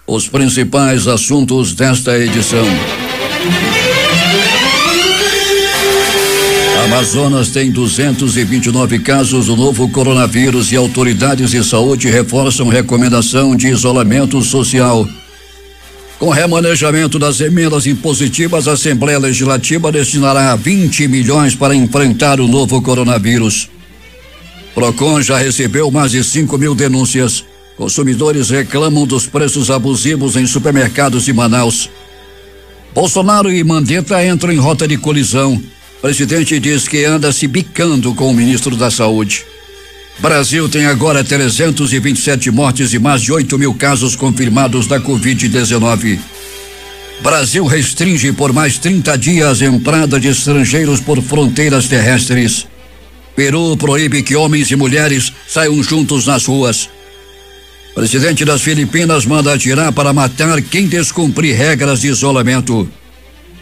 Os principais assuntos desta edição. Amazonas tem 229 casos do novo coronavírus e autoridades de saúde reforçam recomendação de isolamento social. Com remanejamento das emendas impositivas, a Assembleia Legislativa destinará 20 milhões para enfrentar o novo coronavírus. Procon já recebeu mais de 5.000 denúncias. Consumidores reclamam dos preços abusivos em supermercados de Manaus. Bolsonaro e Mandetta entram em rota de colisão. Presidente diz que anda se bicando com o ministro da Saúde. Brasil tem agora 327 mortes e mais de 8.000 casos confirmados da Covid-19. Brasil restringe por mais 30 dias a entrada de estrangeiros por fronteiras terrestres. Peru proíbe que homens e mulheres saiam juntos nas ruas. Presidente das Filipinas manda atirar para matar quem descumprir regras de isolamento.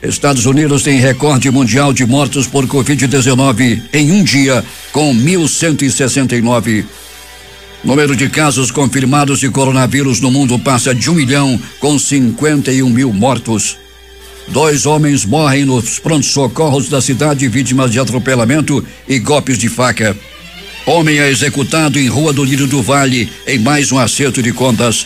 Estados Unidos tem recorde mundial de mortos por Covid-19 em um dia, com 1.169. Número de casos confirmados de coronavírus no mundo passa de 1 milhão, com 51.000 mortos. 2 homens morrem nos prontos-socorros da cidade vítimas de atropelamento e golpes de faca. Homem é executado em Rua do Lírio do Vale em mais um acerto de contas.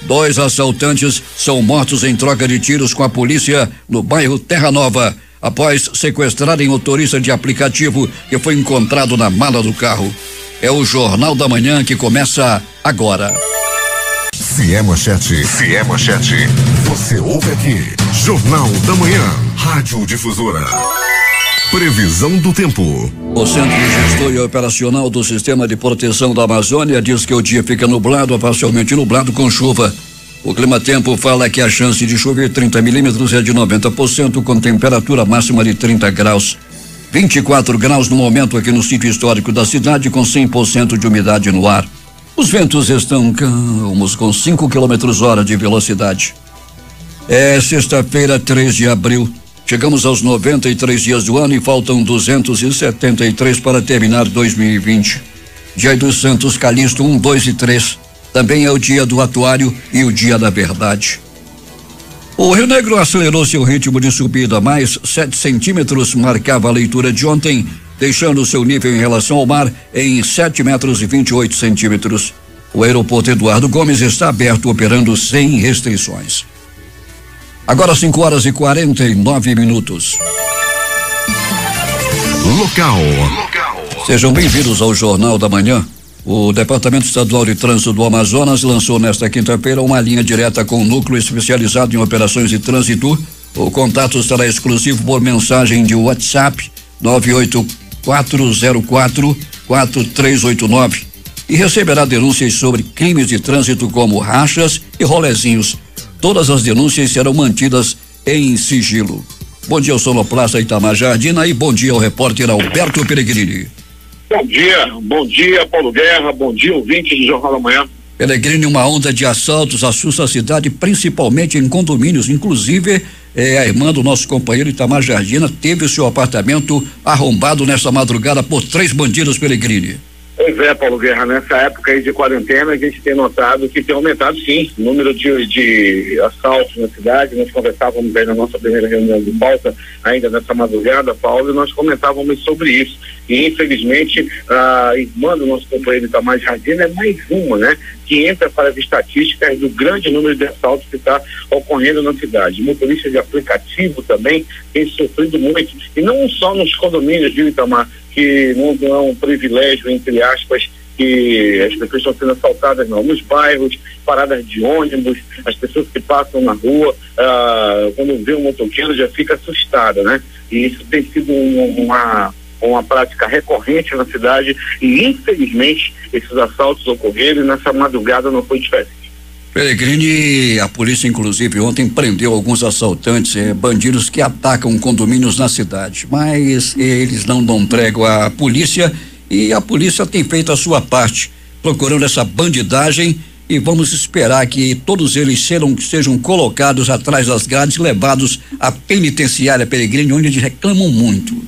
2 assaltantes são mortos em troca de tiros com a polícia no bairro Terra Nova, após sequestrarem motorista de aplicativo que foi encontrado na mala do carro. É o Jornal da Manhã que começa agora. Se é manchete, você ouve aqui. Jornal da Manhã, Rádio Difusora. Previsão do tempo. O Centro de Gestor e Operacional do Sistema de Proteção da Amazônia diz que o dia fica nublado, parcialmente nublado com chuva. O Climatempo fala que a chance de chover 30 milímetros é de 90%, com temperatura máxima de 30 graus. 24 graus no momento aqui no sítio histórico da cidade, com 100% de umidade no ar. Os ventos estão calmos, com 5 km/h de velocidade. É sexta-feira, 3 de abril. Chegamos aos 93 dias do ano e faltam 273 para terminar 2020. Dia dos Santos Calixto 1, 2 e 3. Também é o dia do atuário e o dia da verdade. O Rio Negro acelerou seu ritmo de subida, mais 7 centímetros marcava a leitura de ontem, deixando seu nível em relação ao mar em 7 metros e 28 centímetros. O aeroporto Eduardo Gomes está aberto, operando sem restrições. Agora 5 horas e 49 minutos. Local. Sejam bem-vindos ao Jornal da Manhã. O Departamento Estadual de Trânsito do Amazonas lançou nesta quinta-feira uma linha direta com um núcleo especializado em operações de trânsito. O contato será exclusivo por mensagem de WhatsApp 984044389 e receberá denúncias sobre crimes de trânsito como rachas e rolezinhos. Todas as denúncias serão mantidas em sigilo. Bom dia ao sonoplasta Itamar Jardina e bom dia ao repórter Alberto Peregrini. Bom dia Paulo Guerra, bom dia ouvintes do Jornal da Manhã. Peregrini, uma onda de assaltos assusta a cidade, principalmente em condomínios, inclusive a irmã do nosso companheiro Itamar Jardina teve o seu apartamento arrombado nesta madrugada por 3 bandidos, Peregrini. Pois é, Paulo Guerra, nessa época aí de quarentena a gente tem notado que tem aumentado sim o número de assaltos na cidade. Nós conversávamos aí na nossa primeira reunião de pauta ainda nessa madrugada, Paulo, e nós comentávamos sobre isso. E infelizmente a irmã do nosso companheiro Itamar Jardina é mais uma, né, que entra para as estatísticas do grande número de assaltos que está ocorrendo na cidade. Motoristas de aplicativo também têm sofrido muito, e não só nos condomínios, viu, Itamar, que não é um privilégio, entre aspas, que as pessoas estão sendo assaltadas, não. Nos bairros, paradas de ônibus, as pessoas que passam na rua, quando vê um motoqueiro já fica assustada, né? E isso tem sido uma prática recorrente na cidade e, infelizmente, esses assaltos ocorreram e nessa madrugada não foi diferente. Peregrini, a polícia inclusive ontem prendeu alguns assaltantes, bandidos que atacam condomínios na cidade, mas eles não dão trégua à polícia e a polícia tem feito a sua parte, procurando essa bandidagem, e vamos esperar que todos eles sejam colocados atrás das grades, levados à penitenciária, Peregrini, onde eles reclamam muito.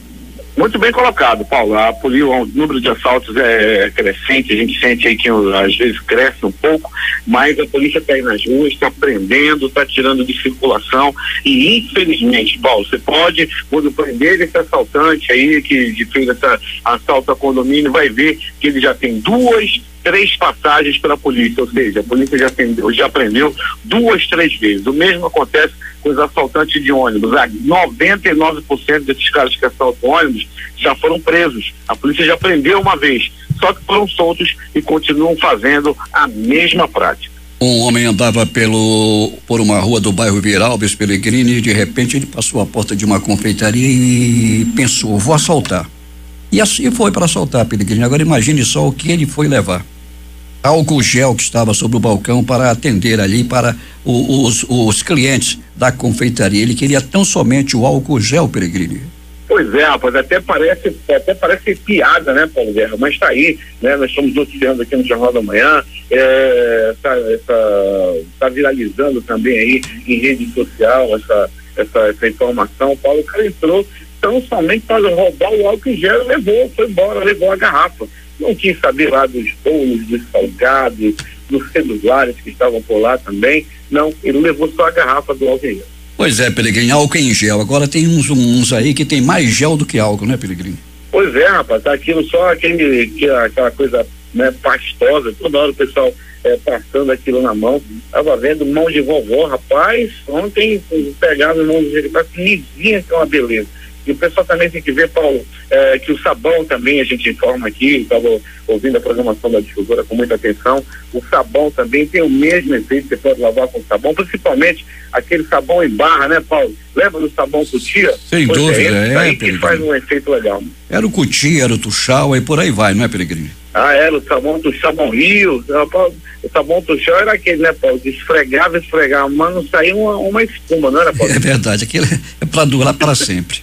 Muito bem colocado, Paulo. O número de assaltos é crescente, a gente sente aí que às vezes cresce um pouco, mas a polícia está aí nas ruas, está prendendo, está tirando de circulação e infelizmente, Paulo, você pode, quando prender esse assaltante aí que fez essa assalto a condomínio, vai ver que ele já tem 2, 3 passagens pela polícia, ou seja, a polícia já prendeu 2, 3 vezes. O mesmo acontece com os assaltantes de ônibus. 99% desses caras que assaltam ônibus já foram presos. A polícia já prendeu uma vez, só que foram soltos e continuam fazendo a mesma prática. Um homem andava por uma rua do bairro Viralves, Pelegrini, e de repente ele passou a porta de uma confeitaria e pensou, vou assaltar. E assim foi para assaltar, Pelegrini. Agora imagine só o que ele foi levar. Álcool gel que estava sobre o balcão para atender ali para os clientes da confeitaria. Ele queria tão somente o álcool gel, Pelegrini. Pois é, rapaz, até parece piada, né, Paulo Guerra? Mas tá aí, né? Nós estamos noticiando aqui no Jornal da Manhã, tá viralizando também aí em rede social essa informação. Paulo, o cara entrou tão somente para roubar o álcool gel, foi embora, levou a garrafa. Não quis saber lá dos bolos, dos salgados, dos celulares que estavam por lá também. Não, ele levou só a garrafa do álcool gel. Pois é, Pelegrini, álcool em gel. Agora tem uns aí que tem mais gel do que álcool, né, Pelegrini? Pois é, rapaz, tá aquilo só aquela coisa, né, pastosa, toda hora o pessoal passando aquilo na mão. Tava vendo mão de vovó, rapaz, ontem pegaram mão de rapaz, lisinha, que é uma beleza. E o pessoal também tem que ver, Paulo, que o sabão também, a gente informa aqui, estava ouvindo a programação da difusora com muita atenção, o sabão também tem o mesmo efeito, você pode lavar com sabão, principalmente aquele sabão em barra, né, Paulo? Lembra do sabão Cutia? Sem dúvida, aí que faz um efeito legal. Era o Cutia, era o Tuxal, aí por aí vai, não é, Pelegrini? Era o sabão Tuxal, Rio, o sabão Tuxal era aquele, né, Paulo? Esfregava, mas não saía uma espuma, não era, Paulo? É verdade, aquilo é para durar para sempre.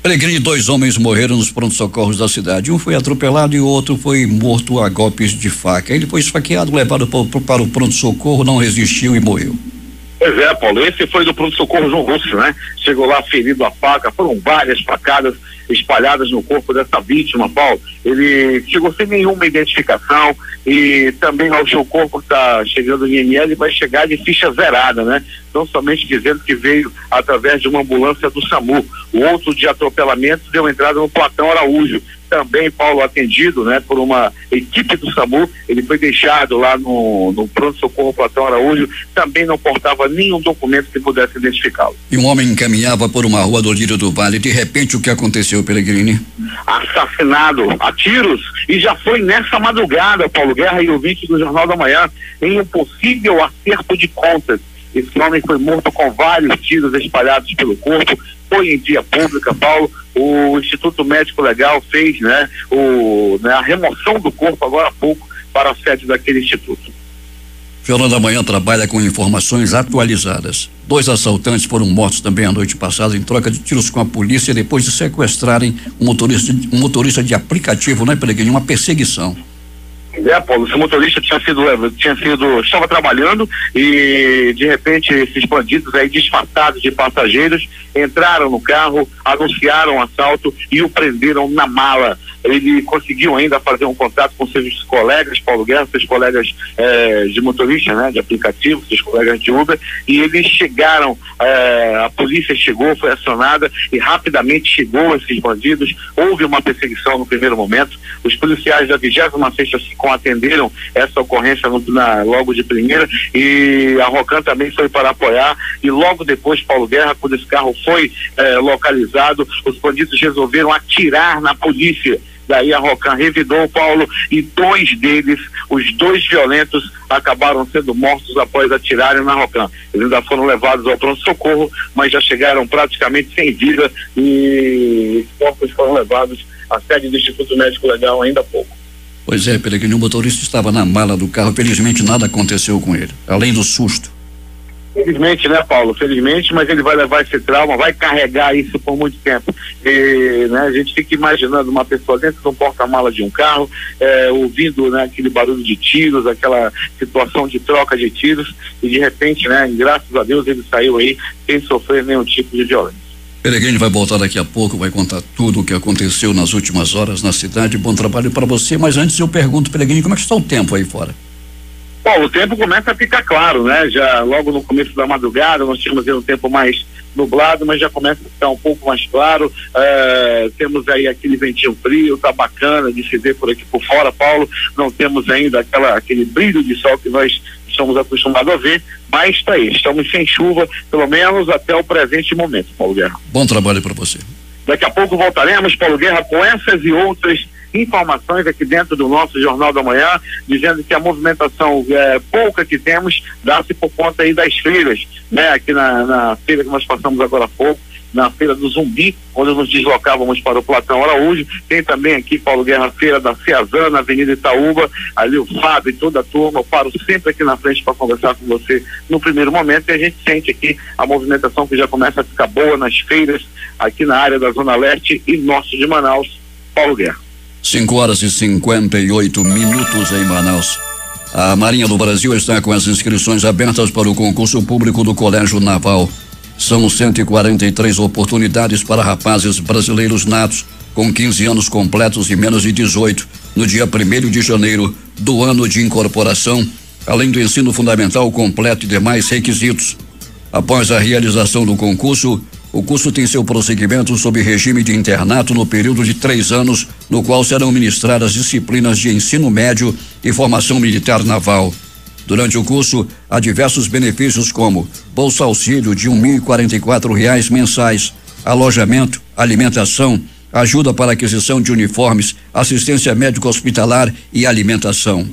Pelegrini, 2 homens morreram nos pronto-socorros da cidade. Um foi atropelado e o outro foi morto a golpes de faca. Ele foi esfaqueado, levado para o pronto-socorro, não resistiu e morreu. Pois é, Paulo, esse foi do pronto-socorro João Russo, né? Chegou lá ferido a faca, foram várias facadas espalhadas no corpo dessa vítima, Paulo. Ele chegou sem nenhuma identificação e também ao seu corpo está chegando em IML e vai chegar de ficha zerada, né? Não somente dizendo que veio através de uma ambulância do SAMU. O outro de atropelamento deu entrada no Platão Araújo. Também, Paulo, atendido, né, por uma equipe do SAMU, ele foi deixado lá no pronto-socorro Platão Araújo, também não portava nenhum documento que pudesse identificá-lo. E um homem caminhava por uma rua do Lírio do Vale, de repente o que aconteceu, Pelegrini? Assassinado a tiros, e já foi nessa madrugada, Paulo Guerra e ouvinte do Jornal da Manhã, em um possível acerto de contas. Esse homem foi morto com vários tiros espalhados pelo corpo, foi em via pública, Paulo. O Instituto Médico Legal fez, né, a remoção do corpo agora há pouco para a sede daquele instituto. O Jornal da Manhã trabalha com informações atualizadas. 2 assaltantes foram mortos também a noite passada em troca de tiros com a polícia depois de sequestrarem um motorista de aplicativo, né, Pelegrini? Uma perseguição. Paulo, esse motorista estava trabalhando e de repente esses bandidos aí disfarçados de passageiros entraram no carro, anunciaram o assalto e o prenderam na mala. Ele conseguiu ainda fazer um contato com seus colegas, Paulo Guerra, seus colegas de motorista, né, de aplicativo, seus colegas de Uber, e eles chegaram, a polícia chegou, foi acionada e rapidamente chegou esses bandidos. Houve uma perseguição no primeiro momento. Os policiais da 26ª SICOM atenderam essa ocorrência logo de primeira e a Rocan também foi para apoiar, e logo depois, Paulo Guerra, quando esse carro foi localizado, os bandidos resolveram atirar na polícia. Daí a Rocan revidou o Paulo e 2 deles, os 2 violentos, acabaram sendo mortos após atirarem na Rocan. Eles ainda foram levados ao pronto-socorro, mas já chegaram praticamente sem vida e os corpos foram levados à sede do Instituto Médico Legal ainda há pouco. Pois é, Pelegrini, o motorista estava na mala do carro, felizmente nada aconteceu com ele, além do susto. Felizmente, né, Paulo? Felizmente, mas ele vai levar esse trauma, vai carregar isso por muito tempo. E, né, a gente fica imaginando uma pessoa dentro de um porta-mala de um carro, ouvindo, né, aquele barulho de tiros, aquela situação de troca de tiros, e de repente, né, graças a Deus ele saiu aí sem sofrer nenhum tipo de violência. Peregrino vai voltar daqui a pouco, vai contar tudo o que aconteceu nas últimas horas na cidade. Bom trabalho para você, mas antes eu pergunto, Peregrino, como é que está o tempo aí fora? Bom, o tempo começa a ficar claro, né? Já logo no começo da madrugada nós tínhamos um tempo mais nublado, mas já começa a ficar um pouco mais claro. Temos aí aquele ventinho frio, tá bacana de se ver por aqui por fora, Paulo. Não temos ainda aquele brilho de sol que nós estamos acostumados a ver, mas está aí, estamos sem chuva, pelo menos até o presente momento, Paulo Guerra. Bom trabalho para você. Daqui a pouco voltaremos, Paulo Guerra, com essas e outras informações aqui dentro do nosso Jornal da Manhã, dizendo que a movimentação pouca que temos dá-se por conta aí das feiras, né? Aqui na feira que nós passamos agora há pouco, na Feira do Zumbi, onde nos deslocávamos para o Platão Araújo. Tem também aqui, Paulo Guerra, a Feira da Ceazana, na Avenida Itaúba, ali o Fábio e toda a turma. Eu paro sempre aqui na frente para conversar com você no primeiro momento, e a gente sente aqui a movimentação que já começa a ficar boa nas feiras, aqui na área da Zona Leste e Norte de Manaus. Paulo Guerra. 5h58 em Manaus. A Marinha do Brasil está com as inscrições abertas para o concurso público do Colégio Naval. São 143 oportunidades para rapazes brasileiros natos com 15 anos completos e menos de 18 no dia 1º de janeiro do ano de incorporação, além do ensino fundamental completo e demais requisitos. Após a realização do concurso, o curso tem seu prosseguimento sob regime de internato no período de 3 anos, no qual serão ministradas disciplinas de ensino médio e formação militar naval. Durante o curso, há diversos benefícios como bolsa auxílio de R$1.044 mensais, alojamento, alimentação, ajuda para aquisição de uniformes, assistência médico-hospitalar e alimentação.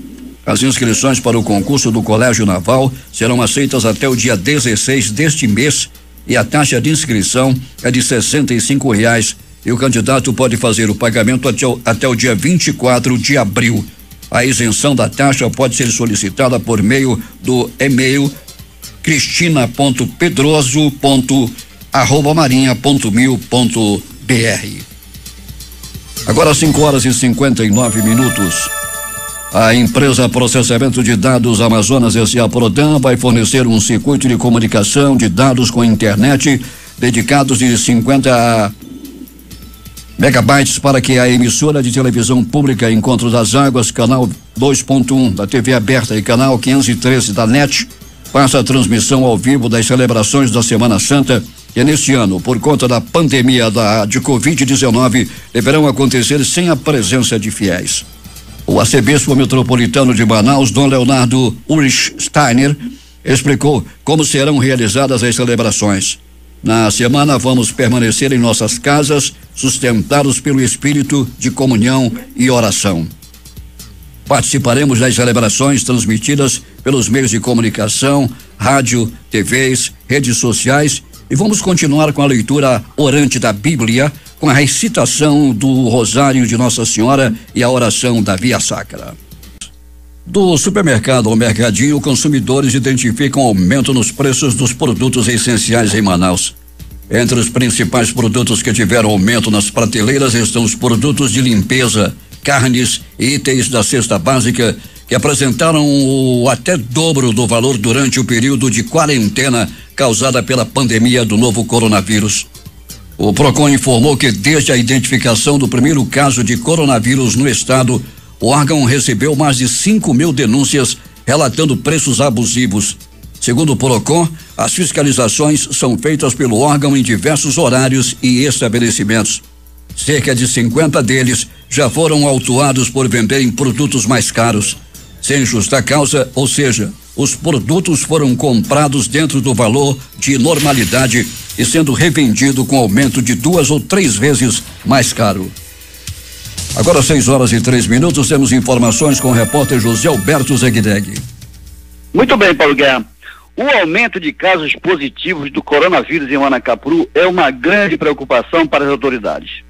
As inscrições para o concurso do Colégio Naval serão aceitas até o dia 16 deste mês e a taxa de inscrição é de R$65 e o candidato pode fazer o pagamento até o dia 24 de abril. A isenção da taxa pode ser solicitada por meio do e-mail cristina.pedroso@marinha.mil.br. Agora 5h59. A empresa Processamento de Dados Amazonas S.A. Prodan vai fornecer um circuito de comunicação de dados com internet dedicados de 50 megabytes para que a emissora de televisão pública Encontro das Águas, canal 2.1 da TV aberta e canal 513 da NET, faça a transmissão ao vivo das celebrações da Semana Santa, que neste ano, por conta da pandemia de Covid-19, deverão acontecer sem a presença de fiéis. O arcebispo metropolitano de Manaus, Dom Leonardo Ulrich Steiner, explicou como serão realizadas as celebrações. Na semana vamos permanecer em nossas casas, sustentados pelo espírito de comunhão e oração. Participaremos das celebrações transmitidas pelos meios de comunicação, rádio, TVs, redes sociais e vamos continuar com a leitura orante da Bíblia, com a recitação do Rosário de Nossa Senhora e a oração da Via Sacra. Do supermercado ao mercadinho, consumidores identificam aumento nos preços dos produtos essenciais em Manaus. Entre os principais produtos que tiveram aumento nas prateleiras estão os produtos de limpeza, carnes e itens da cesta básica, que apresentaram o até dobro do valor durante o período de quarentena causada pela pandemia do novo coronavírus. O Procon informou que desde a identificação do primeiro caso de coronavírus no estado, o órgão recebeu mais de 5.000 denúncias relatando preços abusivos. Segundo o Procon, as fiscalizações são feitas pelo órgão em diversos horários e estabelecimentos. Cerca de 50 deles já foram autuados por venderem produtos mais caros, sem justa causa, ou seja, os produtos foram comprados dentro do valor de normalidade e sendo revendido com aumento de 2 ou 3 vezes mais caro. Agora 6h03, temos informações com o repórter José Alberto Zegdeg. Muito bem, Paulo Guerra. O aumento de casos positivos do coronavírus em Manacapuru é uma grande preocupação para as autoridades.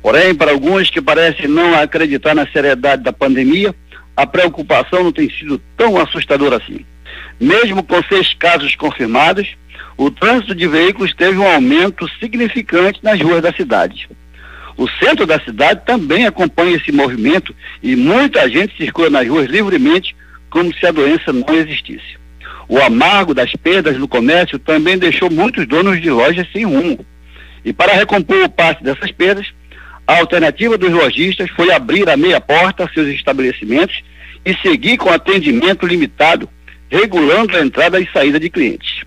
Porém, para alguns que parecem não acreditar na seriedade da pandemia, a preocupação não tem sido tão assustadora assim. Mesmo com 6 casos confirmados, o trânsito de veículos teve um aumento significante nas ruas da cidade. O centro da cidade também acompanha esse movimento e muita gente circula nas ruas livremente como se a doença não existisse. O amargo das perdas no comércio também deixou muitos donos de lojas sem rumo. E para recompor parte dessas perdas, a alternativa dos lojistas foi abrir a meia porta a seus estabelecimentos e seguir com atendimento limitado, regulando a entrada e saída de clientes.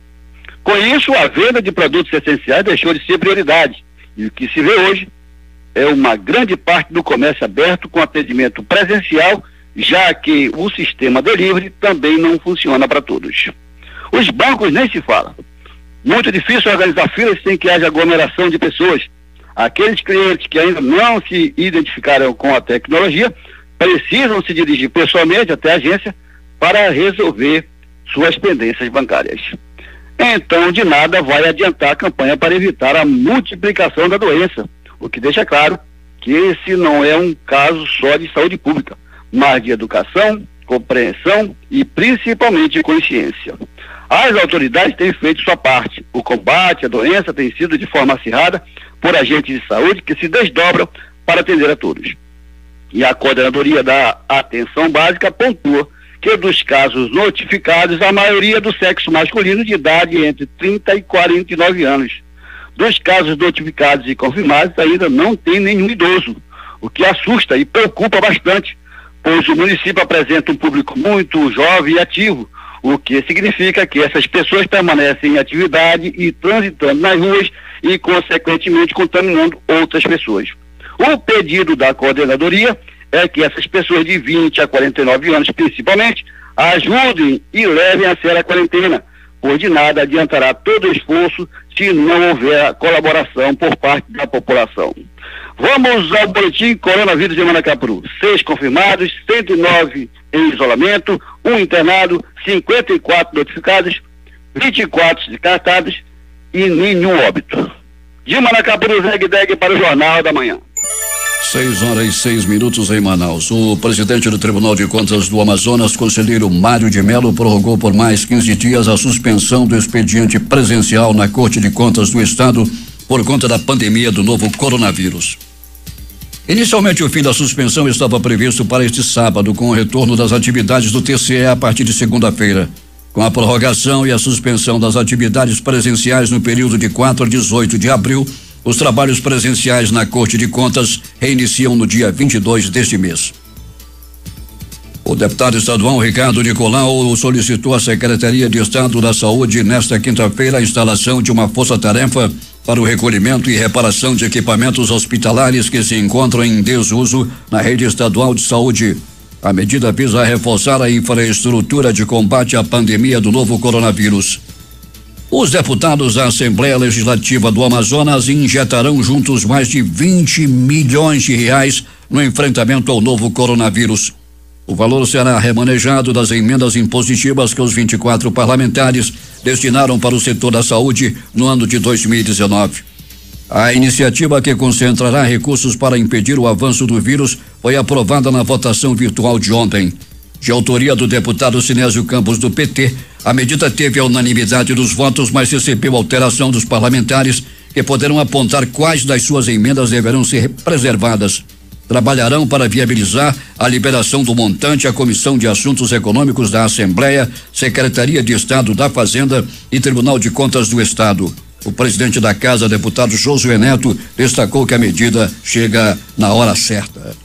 Com isso, a venda de produtos essenciais deixou de ser prioridade, e o que se vê hoje é uma grande parte do comércio aberto com atendimento presencial, já que o sistema delivery também não funciona para todos. Os bancos nem se fala. Muito difícil organizar filas sem que haja aglomeração de pessoas. Aqueles clientes que ainda não se identificaram com a tecnologia precisam se dirigir pessoalmente até a agência para resolver suas pendências bancárias. Então, de nada vai adiantar a campanha para evitar a multiplicação da doença, o que deixa claro que esse não é um caso só de saúde pública, mas de educação, compreensão e principalmente consciência. As autoridades têm feito sua parte. O combate à doença tem sido de forma acirrada por agentes de saúde que se desdobram para atender a todos. E a Coordenadoria da Atenção Básica pontua que dos casos notificados, a maioria do sexo masculino de idade entre 30 e 49 anos. Dos casos notificados e confirmados, ainda não tem nenhum idoso, o que assusta e preocupa bastante, pois o município apresenta um público muito jovem e ativo, o que significa que essas pessoas permanecem em atividade e transitando nas ruas e, consequentemente, contaminando outras pessoas. O pedido da coordenadoria é que essas pessoas de 20 a 49 anos, principalmente, ajudem e levem a sério a quarentena, pois de nada adiantará todo o esforço se não houver a colaboração por parte da população. Vamos ao boletim coronavírus de Manacapuru. 6 confirmados, 109 em isolamento, 1 internado, 54 notificados, 24 descartados e nenhum óbito. De Manacapuru, Zeg para o Jornal da Manhã. 6h06 em Manaus. O presidente do Tribunal de Contas do Amazonas, conselheiro Mário de Mello, prorrogou por mais 15 dias a suspensão do expediente presencial na Corte de Contas do Estado por conta da pandemia do novo coronavírus. Inicialmente, o fim da suspensão estava previsto para este sábado, com o retorno das atividades do TCE a partir de segunda-feira. Com a prorrogação e a suspensão das atividades presenciais no período de 4 a 18 de abril, os trabalhos presenciais na Corte de Contas reiniciam no dia 22 deste mês. O deputado estadual Ricardo Nicolau solicitou à Secretaria de Estado da Saúde nesta quinta-feira a instalação de uma força-tarefa para o recolhimento e reparação de equipamentos hospitalares que se encontram em desuso na rede estadual de saúde. A medida visa reforçar a infraestrutura de combate à pandemia do novo coronavírus. Os deputados da Assembleia Legislativa do Amazonas injetarão juntos mais de 20 milhões de reais no enfrentamento ao novo coronavírus. O valor será remanejado das emendas impositivas que os 24 parlamentares destinaram para o setor da saúde no ano de 2019. A iniciativa, que concentrará recursos para impedir o avanço do vírus, foi aprovada na votação virtual de ontem. De autoria do deputado Sinésio Campos, do PT, a medida teve a unanimidade dos votos, mas recebeu alteração dos parlamentares, que poderão apontar quais das suas emendas deverão ser preservadas. Trabalharão para viabilizar a liberação do montante à Comissão de Assuntos Econômicos da Assembleia, Secretaria de Estado da Fazenda e Tribunal de Contas do Estado. O presidente da Casa, deputado Josué Neto, destacou que a medida chega na hora certa.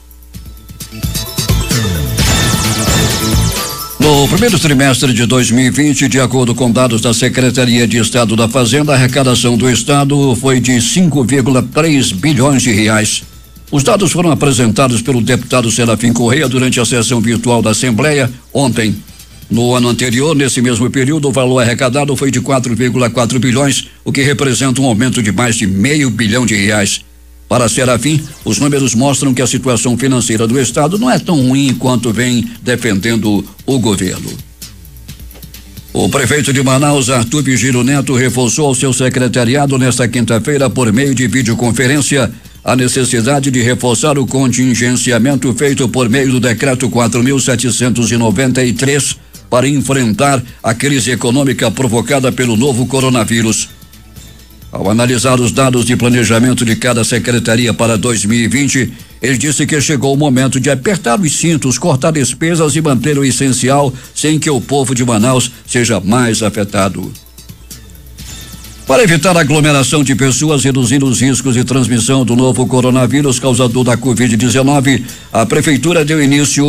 No primeiro trimestre de 2020, de acordo com dados da Secretaria de Estado da Fazenda, a arrecadação do Estado foi de 5,3 bilhões de reais. Os dados foram apresentados pelo deputado Serafim Correia durante a sessão virtual da Assembleia ontem. No ano anterior, nesse mesmo período, o valor arrecadado foi de 4,4 bilhões, o que representa um aumento de mais de R$500 bilhão. Para Serafim, os números mostram que a situação financeira do Estado não é tão ruim quanto vem defendendo o governo. O prefeito de Manaus, Arthur Vigílio Neto, reforçou ao seu secretariado nesta quinta-feira, por meio de videoconferência, a necessidade de reforçar o contingenciamento feito por meio do decreto 4.793 para enfrentar a crise econômica provocada pelo novo coronavírus. Ao analisar os dados de planejamento de cada secretaria para 2020, ele disse que chegou o momento de apertar os cintos, cortar despesas e manter o essencial sem que o povo de Manaus seja mais afetado. Para evitar a aglomeração de pessoas, reduzindo os riscos de transmissão do novo coronavírus causador da Covid-19, a Prefeitura deu início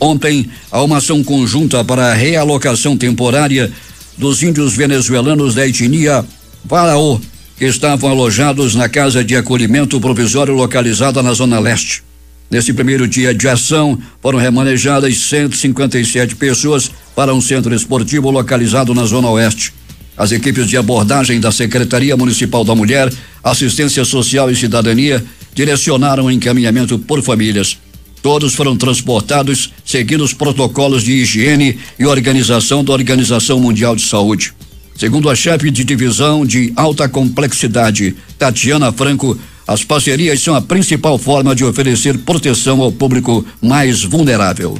ontem a uma ação conjunta para a realocação temporária dos índios venezuelanos da etnia Varaô, que estavam alojados na Casa de Acolhimento Provisório localizada na Zona Leste. Nesse primeiro dia de ação, foram remanejadas 157 pessoas para um centro esportivo localizado na Zona Oeste. As equipes de abordagem da Secretaria Municipal da Mulher, Assistência Social e Cidadania direcionaram o encaminhamento por famílias. Todos foram transportados seguindo os protocolos de higiene e organização da Organização Mundial de Saúde. Segundo a chefe de divisão de alta complexidade, Tatiana Franco, as parcerias são a principal forma de oferecer proteção ao público mais vulnerável.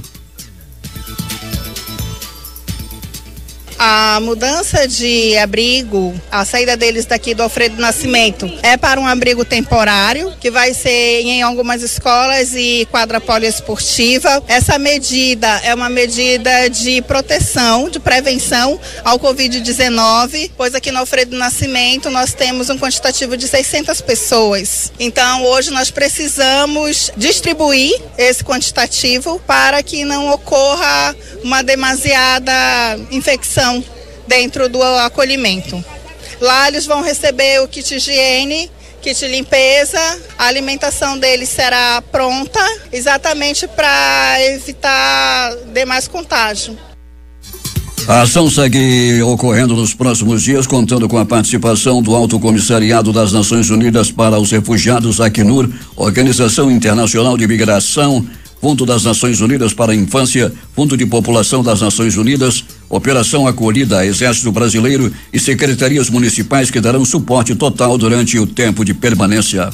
A mudança de abrigo, a saída deles daqui do Alfredo Nascimento é para um abrigo temporário, que vai ser em algumas escolas e quadra poliesportiva. Essa medida é uma medida de proteção, de prevenção ao Covid-19, pois aqui no Alfredo Nascimento nós temos um quantitativo de 600 pessoas. Então hoje nós precisamos distribuir esse quantitativo para que não ocorra uma demasiada infecção dentro do acolhimento. Lá eles vão receber o kit higiene, kit limpeza, a alimentação deles será pronta, exatamente para evitar demais contágio. A ação segue ocorrendo nos próximos dias, contando com a participação do Alto Comissariado das Nações Unidas para os Refugiados, Acnur, Organização Internacional de Migração, Fundo das Nações Unidas para a Infância, Fundo de População das Nações Unidas, Operação Acolhida, Exército Brasileiro e secretarias municipais que darão suporte total durante o tempo de permanência.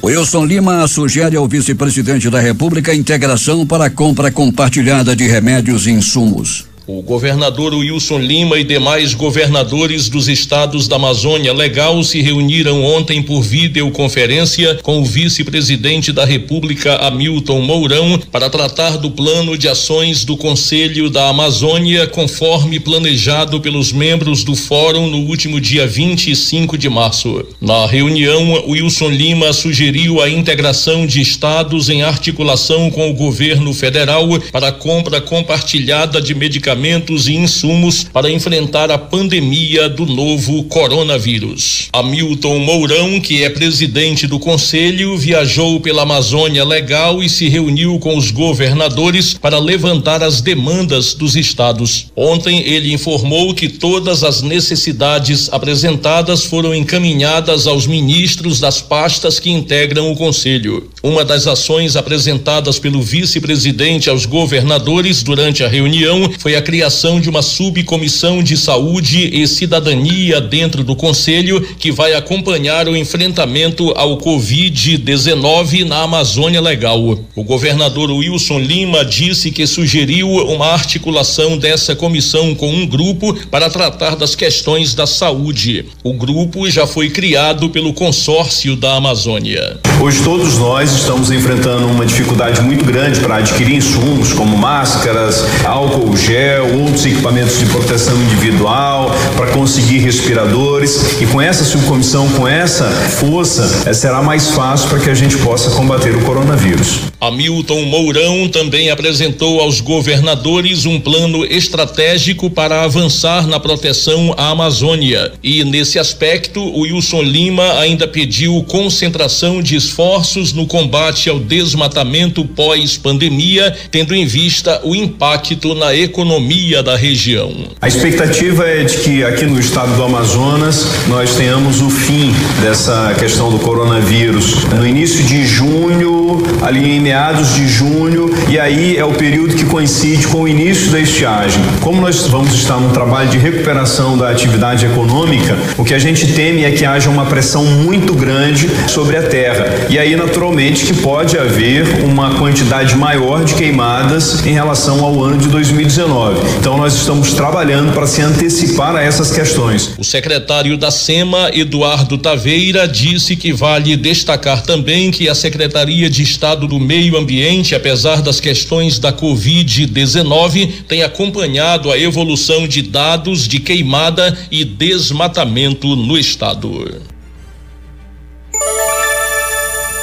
Wilson Lima sugere ao vice-presidente da República a integração para a compra compartilhada de remédios e insumos. O governador Wilson Lima e demais governadores dos estados da Amazônia Legal se reuniram ontem por videoconferência com o vice-presidente da República, Hamilton Mourão, para tratar do plano de ações do Conselho da Amazônia, conforme planejado pelos membros do fórum no último dia 25 de março. Na reunião, Wilson Lima sugeriu a integração de estados em articulação com o governo federal para a compra compartilhada de medicamentos e insumos para enfrentar a pandemia do novo coronavírus. Hamilton Mourão, que é presidente do conselho, viajou pela Amazônia Legal e se reuniu com os governadores para levantar as demandas dos estados. Ontem ele informou que todas as necessidades apresentadas foram encaminhadas aos ministros das pastas que integram o conselho. Uma das ações apresentadas pelo vice-presidente aos governadores durante a reunião foi a criação de uma subcomissão de saúde e cidadania dentro do conselho que vai acompanhar o enfrentamento ao Covid-19 na Amazônia Legal. O governador Wilson Lima disse que sugeriu uma articulação dessa comissão com um grupo para tratar das questões da saúde. O grupo já foi criado pelo consórcio da Amazônia. Hoje todos nós estamos enfrentando uma dificuldade muito grande para adquirir insumos como máscaras, álcool gel, outros equipamentos de proteção individual, para conseguir respiradores, e com essa subcomissão, com essa força, será mais fácil para que a gente possa combater o coronavírus. Hamilton Mourão também apresentou aos governadores um plano estratégico para avançar na proteção à Amazônia, e nesse aspecto o Wilson Lima ainda pediu concentração de esforços no combate ao desmatamento pós-pandemia, tendo em vista o impacto na economia da região. A expectativa é de que aqui no estado do Amazonas nós tenhamos o fim dessa questão do coronavírus no início de junho, ali em meados de junho, e aí é o período que coincide com o início da estiagem. Como nós vamos estar num trabalho de recuperação da atividade econômica, o que a gente teme é que haja uma pressão muito grande sobre a terra. E aí, naturalmente, que pode haver uma quantidade maior de queimadas em relação ao ano de 2019. Então, nós estamos trabalhando para se antecipar a essas questões. O secretário da SEMA, Eduardo Taveira, disse que vale destacar também que a Secretaria de Estado do Meio Ambiente, apesar das questões da Covid-19, tem acompanhado a evolução de dados de queimada e desmatamento no estado.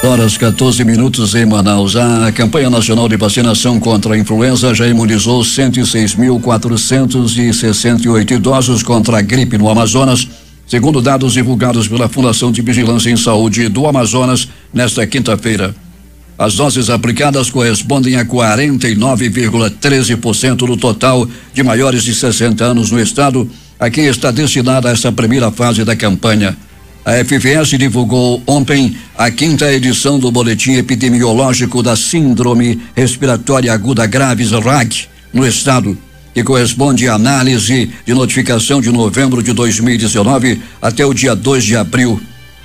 Horas 14 minutos em Manaus. A campanha nacional de vacinação contra a influenza já imunizou 106.468 idosos contra a gripe no Amazonas, segundo dados divulgados pela Fundação de Vigilância em Saúde do Amazonas nesta quinta-feira. As doses aplicadas correspondem a 49,13% do total de maiores de 60 anos no estado, a quem está destinada essa primeira fase da campanha. A FVS divulgou ontem a 5ª edição do Boletim Epidemiológico da Síndrome Respiratória Aguda Graves, RAG, no estado, que corresponde à análise de notificação de novembro de 2019 até o dia 2 de abril.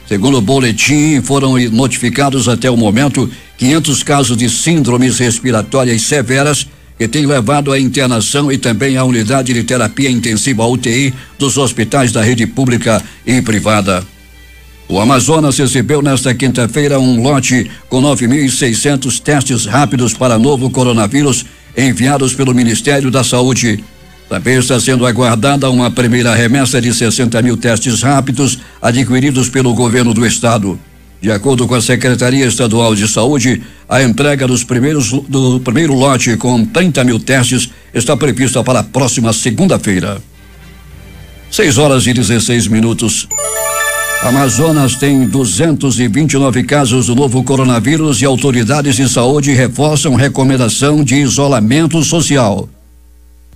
Segundo o boletim, foram notificados até o momento 500 casos de síndromes respiratórias severas que têm levado à internação e também à unidade de terapia intensiva UTI dos hospitais da rede pública e privada. O Amazonas recebeu nesta quinta-feira um lote com 9.600 testes rápidos para novo coronavírus enviados pelo Ministério da Saúde. Também está sendo aguardada uma primeira remessa de 60 mil testes rápidos adquiridos pelo governo do estado. De acordo com a Secretaria Estadual de Saúde, a entrega do primeiro lote com 30 mil testes está prevista para a próxima segunda-feira. 6:16. Amazonas tem 229 casos do novo coronavírus e autoridades de saúde reforçam recomendação de isolamento social.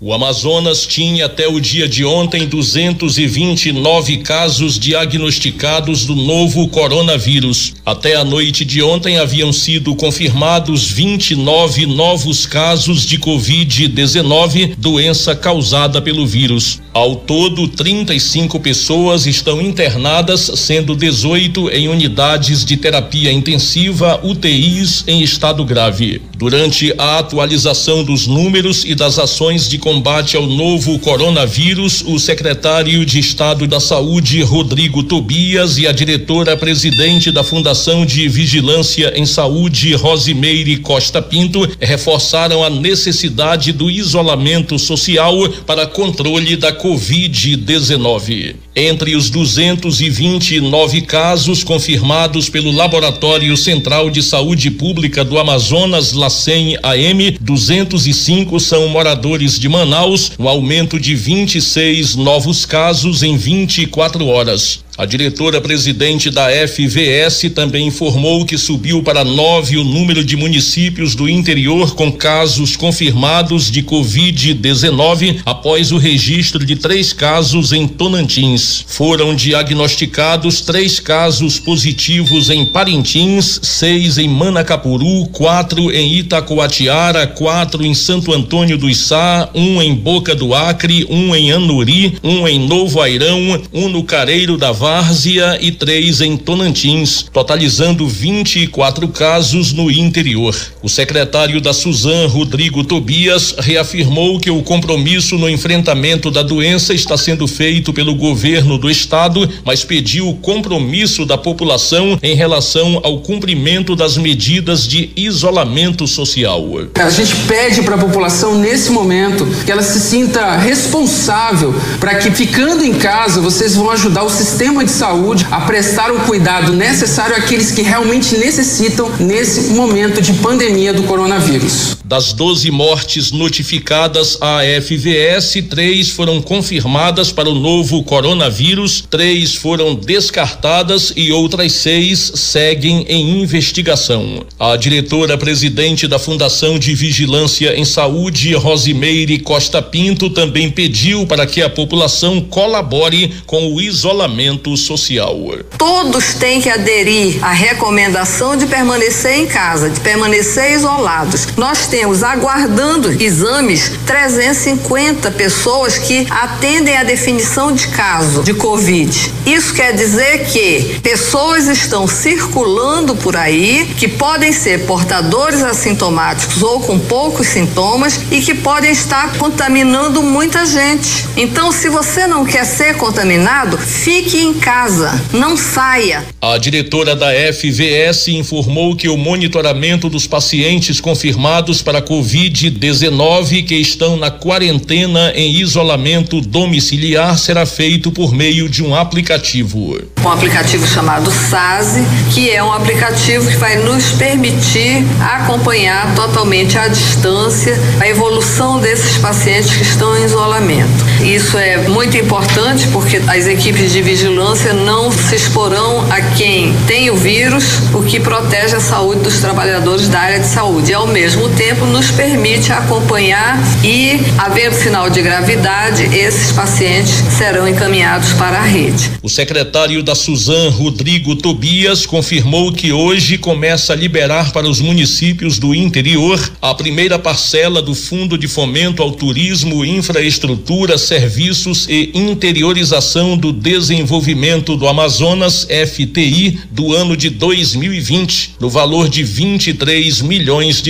O Amazonas tinha até o dia de ontem 229 casos diagnosticados do novo coronavírus. Até a noite de ontem haviam sido confirmados 29 novos casos de Covid-19, doença causada pelo vírus. Ao todo, 35 pessoas estão internadas, sendo 18 em unidades de terapia intensiva, UTIs em estado grave. Durante a atualização dos números e das ações de combate ao novo coronavírus, o secretário de Estado da Saúde, Rodrigo Tobias, e a diretora-presidente da Fundação de Vigilância em Saúde, Rosimeire Costa Pinto, reforçaram a necessidade do isolamento social para controle da Covid-19. Entre os 229 casos confirmados pelo Laboratório Central de Saúde Pública do Amazonas, LACEN-AM, 205 são moradores de Manaus, um aumento de 26 novos casos em 24 horas. A diretora-presidente da FVS também informou que subiu para 9 o número de municípios do interior com casos confirmados de Covid-19 após o registro de 3 casos em Tonantins. Foram diagnosticados 3 casos positivos em Parintins, 6 em Manacapuru, 4 em Itacoatiara, 4 em Santo Antônio do Içá, 1 em Boca do Acre, 1 em Anuri, 1 em Novo Airão, 1 no Careiro da Várzea e 3 em Tonantins, totalizando 24 casos no interior. O secretário da Suzam, Rodrigo Tobias, reafirmou que o compromisso no enfrentamento da doença está sendo feito pelo governo do estado, mas pediu o compromisso da população em relação ao cumprimento das medidas de isolamento social. A gente pede para a população nesse momento que ela se sinta responsável para que, ficando em casa, vocês vão ajudar o sistema de saúde a prestar o cuidado necessário àqueles que realmente necessitam nesse momento de pandemia do coronavírus. Das 12 mortes notificadas à FVS, 3 foram confirmadas para o novo coronavírus, 3 foram descartadas e outras 6 seguem em investigação. A diretora-presidente da Fundação de Vigilância em Saúde, Rosimeire Costa Pinto, também pediu para que a população colabore com o isolamento isolamento social. Todos têm que aderir à recomendação de permanecer em casa, de permanecer isolados. Nós temos aguardando exames 350 pessoas que atendem à definição de caso de Covid. Isso quer dizer que pessoas estão circulando por aí que podem ser portadores assintomáticos ou com poucos sintomas e que podem estar contaminando muita gente. Então, se você não quer ser contaminado, fique em casa, não saia. A diretora da FVS informou que o monitoramento dos pacientes confirmados para Covid-19 que estão na quarentena em isolamento domiciliar será feito por meio de um aplicativo. Um aplicativo chamado SASE, que é um aplicativo que vai nos permitir acompanhar totalmente à distância a evolução desses pacientes que estão em isolamento. Isso é muito importante porque as equipes de vigilância não se exporão a quem tem o vírus, o que protege a saúde dos trabalhadores da área de saúde e, ao mesmo tempo, nos permite acompanhar e, havendo sinal de gravidade, esses pacientes serão encaminhados para a rede. O secretário da Suzan, Rodrigo Tobias, confirmou que hoje começa a liberar para os municípios do interior a primeira parcela do Fundo de Fomento ao Turismo, Infraestrutura, Serviços e Interiorização do Desenvolvimento do Amazonas, FTI, do ano de 2020, no valor de R$23 milhões.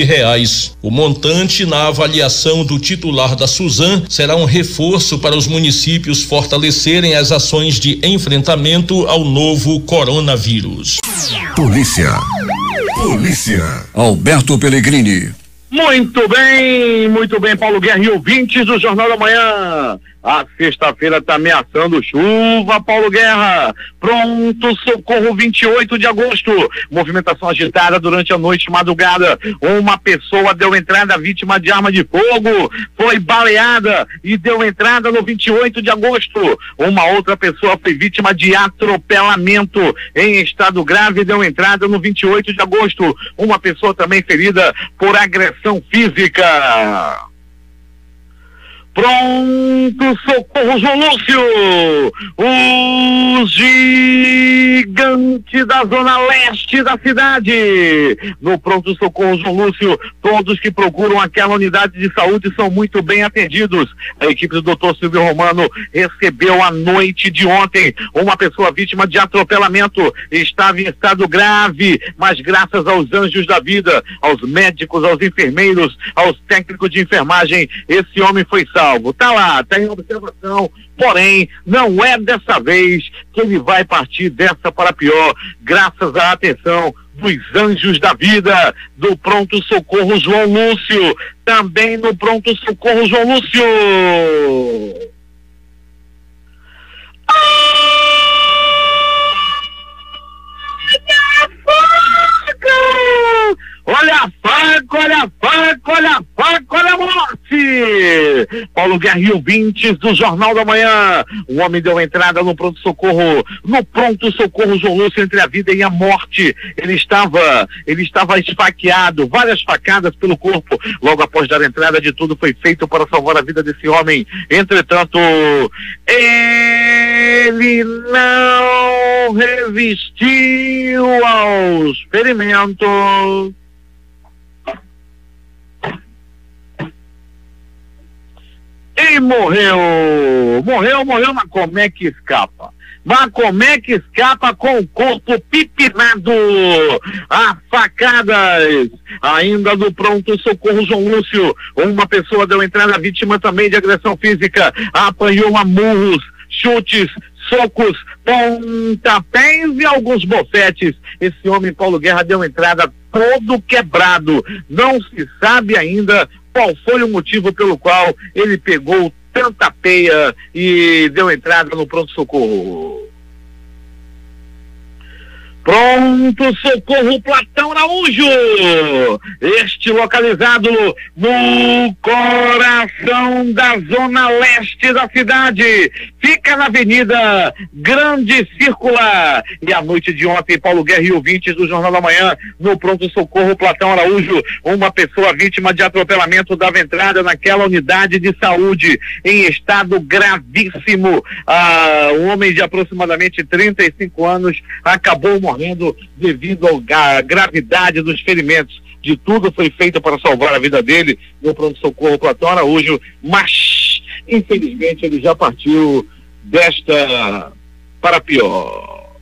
O montante, na avaliação do titular da Suzan, será um reforço para os municípios fortalecerem as ações de enfrentamento ao novo coronavírus. Polícia. Alberto Pellegrini. Muito bem, Paulo Guerra e ouvintes do Jornal da Manhã. A sexta-feira está ameaçando chuva, Paulo Guerra. Pronto, socorro, 28 de agosto. Movimentação agitada durante a noite e madrugada. Uma pessoa deu entrada vítima de arma de fogo, foi baleada e deu entrada no 28 de agosto. Uma outra pessoa foi vítima de atropelamento em estado grave e deu entrada no 28 de agosto. Uma pessoa também ferida por agressão física. Pronto, socorro, João Lúcio. O gigante da zona leste da cidade. No pronto socorro, João Lúcio, todos que procuram aquela unidade de saúde são muito bem atendidos. A equipe do Dr. Silvio Romano recebeu a noite de ontem uma pessoa vítima de atropelamento. Estava em estado grave, mas graças aos anjos da vida, aos médicos, aos enfermeiros, aos técnicos de enfermagem, esse homem foi salvo. Tá lá, tá em observação, porém, não é dessa vez que ele vai partir dessa para pior, graças à atenção dos anjos da vida, do Pronto Socorro João Lúcio, também no Pronto Socorro João Lúcio. Olha a faca, olha a faca, olha a faca, olha a morte! Paulo Guerra e ouvintes do Jornal da Manhã. O homem deu entrada no pronto-socorro João Lúcio, entre a vida e a morte. Ele estava esfaqueado, várias facadas pelo corpo. Logo após dar entrada, de tudo foi feito para salvar a vida desse homem. Entretanto, ele não resistiu aos ferimentos. E morreu, mas como é que escapa? Mas como é que escapa com o corpo pipinado? A facadas, ainda do Pronto Socorro João Lúcio, uma pessoa deu entrada vítima também de agressão física, apanhou a murros, chutes, socos, pontapés e alguns bofetes. Esse homem, Paulo Guerra, deu entrada todo quebrado. Não se sabe ainda qual foi o motivo pelo qual ele pegou tanta peia e deu entrada no pronto-socorro. Pronto Socorro Platão Araújo, este localizado no coração da zona leste da cidade, fica na Avenida Grande Circular. E a noite de ontem, Paulo Guerra e ouvintes do Jornal da Manhã, no Pronto Socorro Platão Araújo, uma pessoa vítima de atropelamento dava entrada naquela unidade de saúde em estado gravíssimo. Um homem de aproximadamente 35 anos acabou morrendo devido à gravidade dos ferimentos. De tudo foi feito para salvar a vida dele no pronto-socorro Platão Araújo, mas infelizmente ele já partiu desta para pior.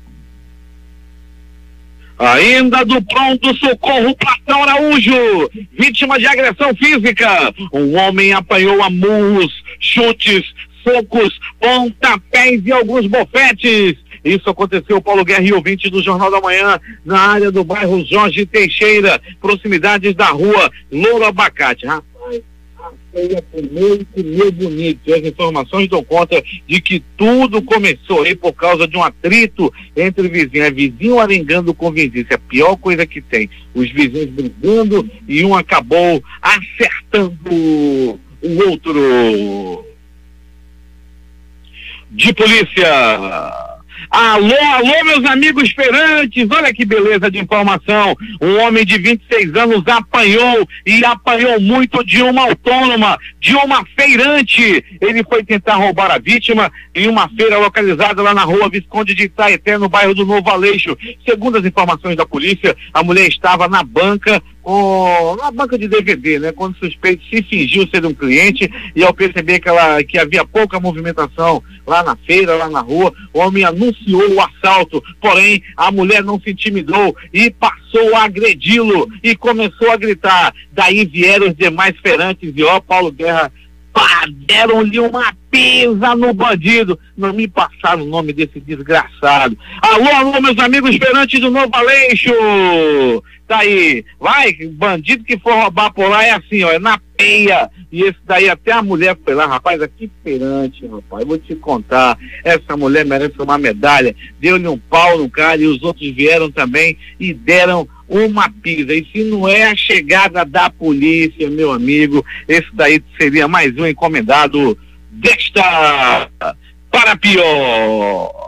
Ainda do pronto-socorro Platão Araújo, vítima de agressão física, um homem apanhou a murros, chutes, socos, pontapés e alguns bofetes. Isso aconteceu, Paulo Guerra e ouvintes do Jornal da Manhã, na área do bairro Jorge Teixeira, proximidades da rua Louro Abacate. Rapaz, a feia comeu bonito. As informações dão conta de que tudo começou aí por causa de um atrito entre vizinhos. É vizinho arengando com vizinho. Isso é a pior coisa que tem. Os vizinhos brigando e um acabou acertando o outro. De polícia. Alô, meus amigos feirantes, olha que beleza de informação. Um homem de 26 anos apanhou muito de uma autônoma, de uma feirante. Ele foi tentar roubar a vítima em uma feira localizada lá na rua Visconde de Itaeté, no bairro do Novo Aleixo. Segundo as informações da polícia, a mulher estava na banca de DVD, né? Quando o suspeito se fingiu ser um cliente e ao perceber que havia pouca movimentação lá na feira, lá na rua, o homem anunciou o assalto, porém a mulher não se intimidou e passou a agredi-lo e começou a gritar. Daí vieram os demais feirantes e Paulo Guerra, deram-lhe uma pisa no bandido. Não me passaram o nome desse desgraçado. Alô, meus amigos feirantes do Novo Aleixo. Tá aí, vai, bandido que for roubar por lá é assim, é na peia. E esse daí até a mulher foi lá, rapaz, aqui feirante, rapaz, eu vou te contar, essa mulher merece uma medalha. Deu-lhe um pau no cara e os outros vieram também e deram uma pisa. E se não é a chegada da polícia, meu amigo, esse daí seria mais um encomendado desta para pior.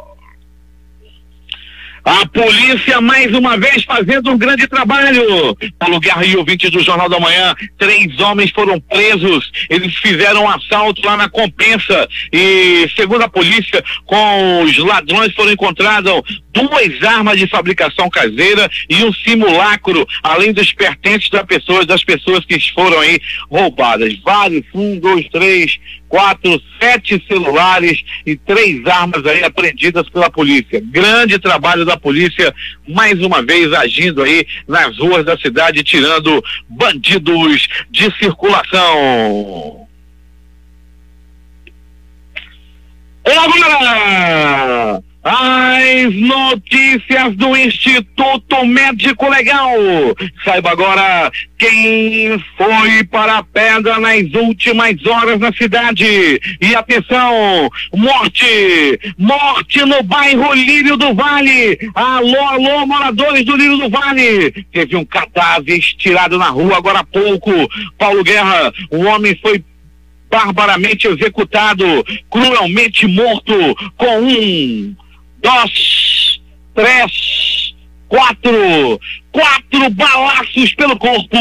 A polícia mais uma vez fazendo um grande trabalho. Paulo Guerra e ouvintes do Jornal da Manhã, 3 homens foram presos. Eles fizeram um assalto lá na Compensa e, segundo a polícia, com os ladrões foram encontradas 2 armas de fabricação caseira e um simulacro, além dos pertences das pessoas que foram aí roubadas. Vários, 1, 2, 3, 4, 7 celulares e 3 armas aí apreendidas pela polícia. Grande trabalho da polícia, mais uma vez agindo aí nas ruas da cidade, tirando bandidos de circulação. E agora, as notícias do Instituto Médico Legal. Saiba agora quem foi para a pedra nas últimas horas na cidade. E atenção, morte no bairro Lírio do Vale. Alô, moradores do Lírio do Vale. Teve um cadáver estirado na rua agora há pouco. Paulo Guerra, um homem foi barbaramente executado, cruelmente morto, com 1, 2, 3, 4 balaços pelo corpo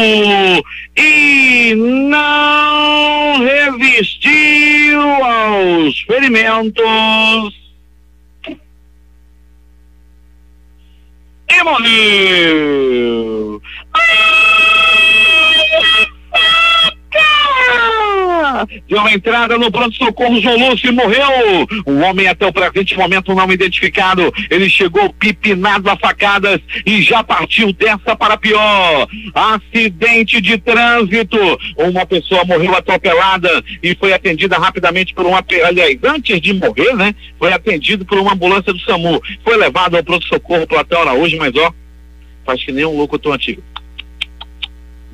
e não resistiu aos ferimentos e morreu. Deu uma entrada no pronto-socorro João Lúcio e morreu. Um homem até o presente momento não identificado. Ele chegou pipinado a facadas e já partiu dessa para pior. Acidente de trânsito. Uma pessoa morreu atropelada e foi atendida rapidamente por aliás, antes de morrer, né? Foi atendido por uma ambulância do SAMU. Foi levado ao pronto-socorro Platão Araújo, mas faz que nem um louco tão antigo.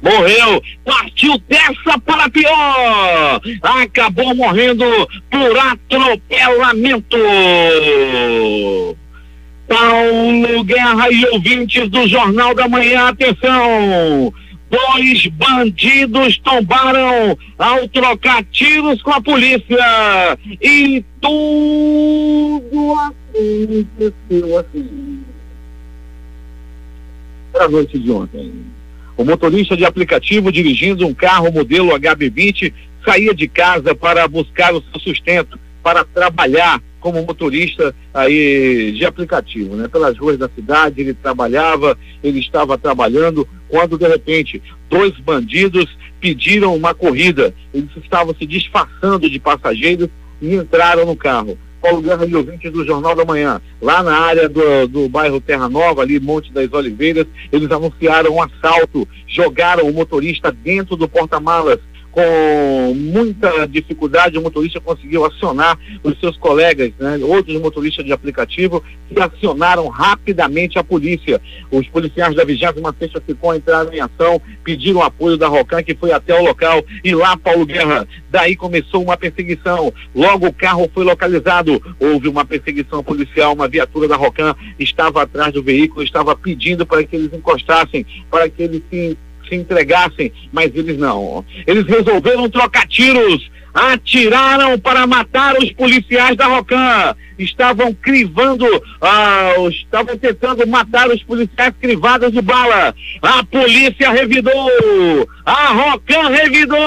Morreu, partiu dessa para pior, acabou morrendo por atropelamento. Paulo Guerra e ouvintes do Jornal da Manhã, atenção! 2 bandidos tombaram ao trocar tiros com a polícia e tudo aconteceu assim. Para a noite de ontem, o motorista de aplicativo dirigindo um carro modelo HB20 saía de casa para buscar o seu sustento, para trabalhar como motorista aí de aplicativo, né? Pelas ruas da cidade, ele estava trabalhando, quando de repente 2 bandidos pediram uma corrida. Eles estavam se disfarçando de passageiros e entraram no carro. Paulo Guerra e ouvintes do Jornal da Manhã, lá na área do bairro Terra Nova, ali Monte das Oliveiras, eles anunciaram um assalto, jogaram o motorista dentro do porta-malas. Com muita dificuldade, o motorista conseguiu acionar os seus colegas, né, outros motoristas de aplicativo, que acionaram rapidamente a polícia. Os policiais da 26ª SICOM entraram em ação, pediram apoio da Rocan, que foi até o local, e lá, Paulo Guerra, daí começou uma perseguição. Logo o carro foi localizado, houve uma perseguição policial, uma viatura da Rocan estava atrás do veículo, estava pedindo para que eles encostassem, para que eles se entregassem, mas eles não. Eles resolveram trocar tiros, atiraram para matar os policiais da Rocan. Estavam tentando matar os policiais crivados de bala. A polícia revidou, a Rocan revidou,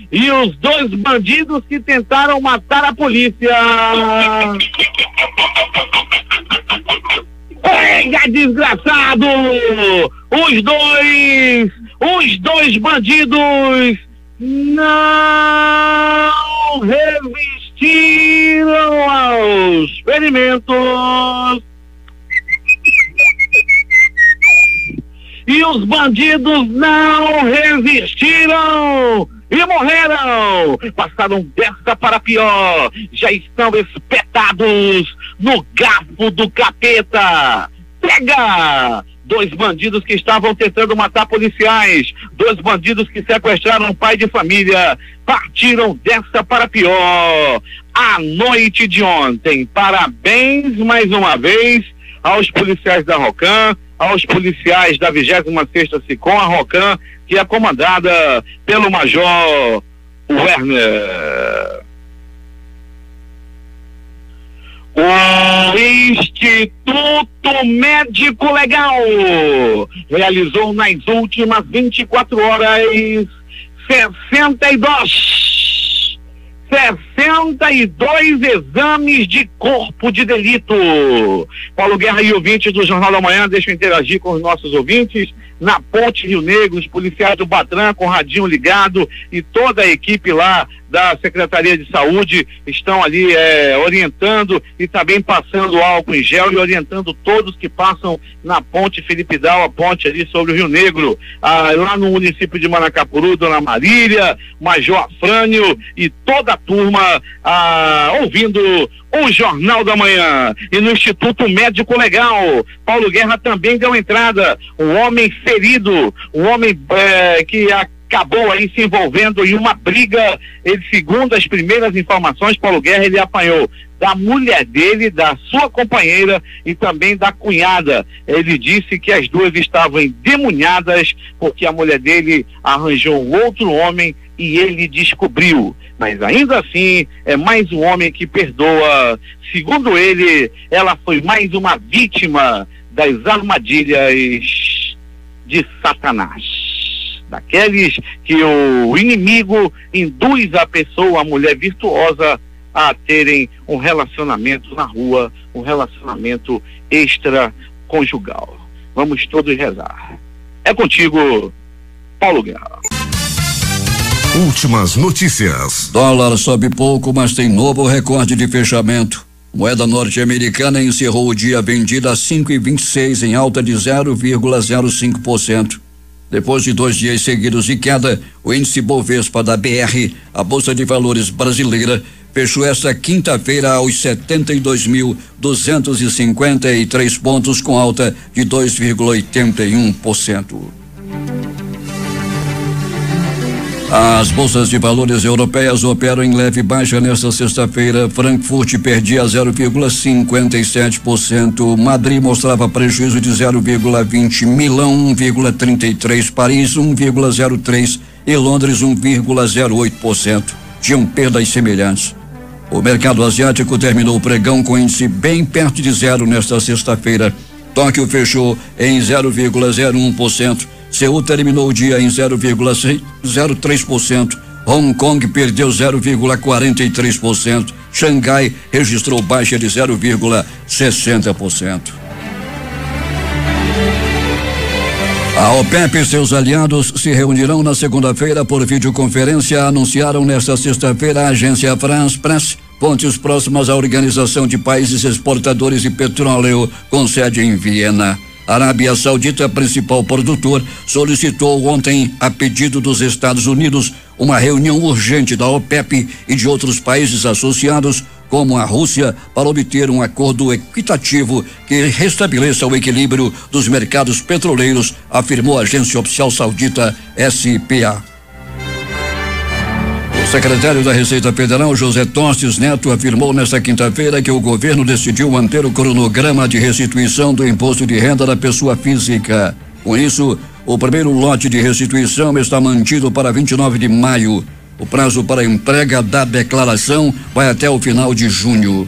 e os 2 bandidos que tentaram matar a polícia. Pega, desgraçado! Os dois bandidos não resistiram aos experimentos. E os bandidos não resistiram e morreram. Passaram dessa para pior. Já estão espetados no garfo do capeta. Pega! 2 bandidos que estavam tentando matar policiais, 2 bandidos que sequestraram um pai de família, partiram dessa para pior. A noite de ontem, parabéns mais uma vez aos policiais da Rocan, aos policiais da 26ª SICOM, a Rocan, que é comandada pelo Major Werner. O Instituto Médico Legal realizou nas últimas 24 horas 62 exames de corpo de delito. Paulo Guerra e ouvintes do Jornal da Manhã, deixa eu interagir com os nossos ouvintes. Na Ponte Rio Negro, os policiais do Batran com o radinho ligado e toda a equipe lá da Secretaria de Saúde estão ali orientando e também passando álcool em gel e orientando todos que passam na Ponte Felipe Dal, a ponte ali sobre o Rio Negro. Lá no município de Manacapuru, Dona Marília, Major Afrânio e toda a turma ouvindo o Jornal da Manhã. E no Instituto Médico Legal, Paulo Guerra também deu entrada. Um homem ferido, um homem que acabou aí se envolvendo em uma briga. Ele, segundo as primeiras informações, Paulo Guerra, ele apanhou da mulher dele, da sua companheira e também da cunhada. Ele disse que as duas estavam endemoniadas porque a mulher dele arranjou um outro homem e ele descobriu. Mas ainda assim, é mais um homem que perdoa. Segundo ele, ela foi mais uma vítima das armadilhas de Satanás. Daqueles que o inimigo induz a pessoa, a mulher virtuosa, a terem um relacionamento na rua, um relacionamento extraconjugal. Vamos todos rezar. É contigo, Paulo Guerra. Últimas notícias. Dólar sobe pouco, mas tem novo recorde de fechamento. Moeda norte-americana encerrou o dia vendida a 5,26, em alta de 0,05%. Depois de 2 dias seguidos de queda, o índice Bovespa da BR, a Bolsa de Valores brasileira, fechou esta quinta-feira aos 72.253 pontos, com alta de 2,81%. As bolsas de valores europeias operam em leve baixa nesta sexta-feira. Frankfurt perdia 0,57%. Madrid mostrava prejuízo de 0,20%. Milão 1,33%. Paris 1,03%. E Londres 1,08%. Tinham perdas semelhantes. O mercado asiático terminou o pregão com índice bem perto de zero nesta sexta-feira. Tóquio fechou em 0,01%. Seul terminou o dia em 0,03%. Hong Kong perdeu 0,43%. Xangai registrou baixa de 0,60%. A OPEP e seus aliados se reunirão na segunda-feira por videoconferência, anunciaram nesta sexta-feira a agência France Press, fontes próximas à Organização de Países Exportadores de Petróleo, com sede em Viena. A Arábia Saudita, principal produtor, solicitou ontem, a pedido dos Estados Unidos, uma reunião urgente da OPEP e de outros países associados, como a Rússia, para obter um acordo equitativo que restabeleça o equilíbrio dos mercados petroleiros, afirmou a agência oficial saudita SPA. O secretário da Receita Federal, José Tostes Neto, afirmou nesta quinta-feira que o governo decidiu manter o cronograma de restituição do imposto de renda da pessoa física. Com isso, o primeiro lote de restituição está mantido para 29 de maio. O prazo para entrega da declaração vai até o final de junho.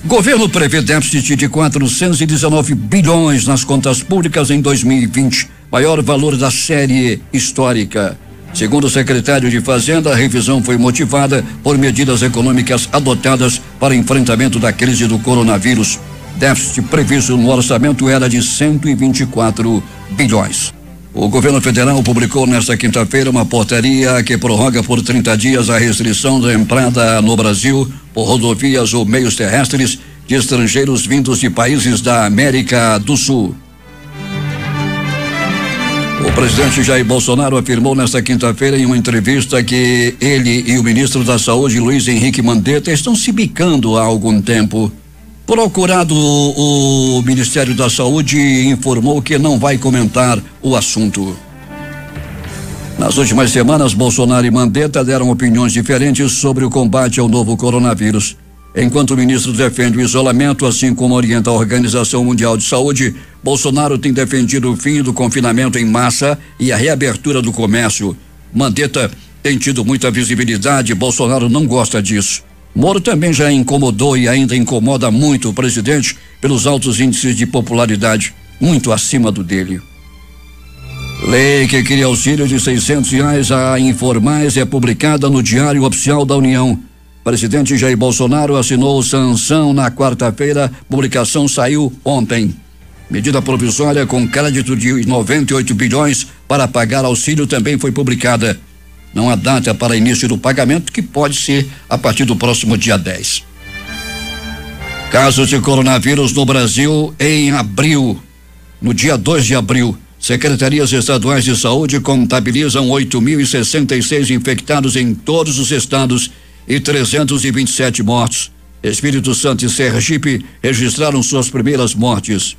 Governo prevê déficit de 419 bilhões nas contas públicas em 2020, maior valor da série histórica. Segundo o secretário de Fazenda, a revisão foi motivada por medidas econômicas adotadas para enfrentamento da crise do coronavírus. Déficit previsto no orçamento era de 124 bilhões. O governo federal publicou nesta quinta-feira uma portaria que prorroga por 30 dias a restrição da entrada no Brasil por rodovias ou meios terrestres de estrangeiros vindos de países da América do Sul. O presidente Jair Bolsonaro afirmou nesta quinta-feira em uma entrevista que ele e o ministro da Saúde, Luiz Henrique Mandetta, estão se bicando há algum tempo. Procurado, o Ministério da Saúde informou que não vai comentar o assunto. Nas últimas semanas, Bolsonaro e Mandetta deram opiniões diferentes sobre o combate ao novo coronavírus. Enquanto o ministro defende o isolamento, assim como orienta a Organização Mundial de Saúde, Bolsonaro tem defendido o fim do confinamento em massa e a reabertura do comércio. Mandetta tem tido muita visibilidade, Bolsonaro não gosta disso. Moro também já incomodou e ainda incomoda muito o presidente pelos altos índices de popularidade, muito acima do dele. Lei que cria auxílio de R$600 a informais é publicada no Diário Oficial da União. Presidente Jair Bolsonaro assinou sanção na quarta-feira, publicação saiu ontem. Medida provisória com crédito de 98 bilhões para pagar auxílio também foi publicada. Não há data para início do pagamento, que pode ser a partir do próximo dia 10. Casos de coronavírus no Brasil em abril. No dia 2 de abril, secretarias estaduais de saúde contabilizam 8.066 infectados em todos os estados e 327 mortos. Espírito Santo e Sergipe registraram suas primeiras mortes.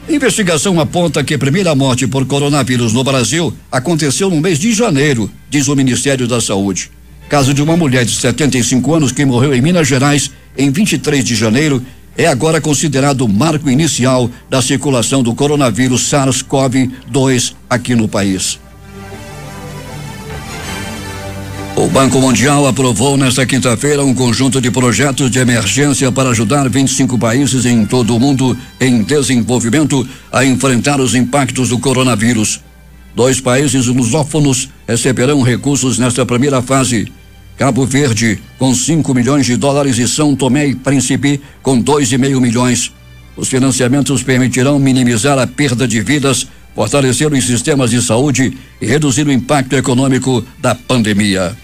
Investigação aponta que a primeira morte por coronavírus no Brasil aconteceu no mês de janeiro, diz o Ministério da Saúde. Caso de uma mulher de 75 anos que morreu em Minas Gerais em 23 de janeiro é agora considerado o marco inicial da circulação do coronavírus SARS-CoV-2 aqui no país. O Banco Mundial aprovou nesta quinta-feira um conjunto de projetos de emergência para ajudar 25 países em todo o mundo em desenvolvimento a enfrentar os impactos do coronavírus. 2 países lusófonos receberão recursos nesta primeira fase. Cabo Verde, com $5 milhões e São Tomé e Príncipe, com 2,5 milhões. Os financiamentos permitirão minimizar a perda de vidas, fortalecer os sistemas de saúde e reduzir o impacto econômico da pandemia.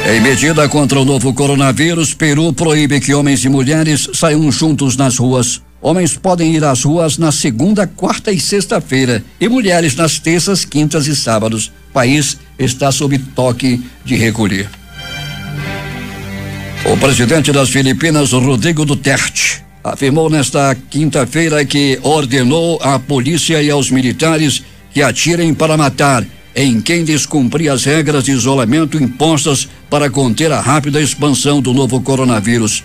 Em medida contra o novo coronavírus, Peru proíbe que homens e mulheres saiam juntos nas ruas. Homens podem ir às ruas na segunda, quarta e sexta-feira e mulheres nas terças, quintas e sábados. O país está sob toque de recolher. O presidente das Filipinas, Rodrigo Duterte, afirmou nesta quinta-feira que ordenou à polícia e aos militares que atirem para matar em quem descumprir as regras de isolamento impostas para conter a rápida expansão do novo coronavírus.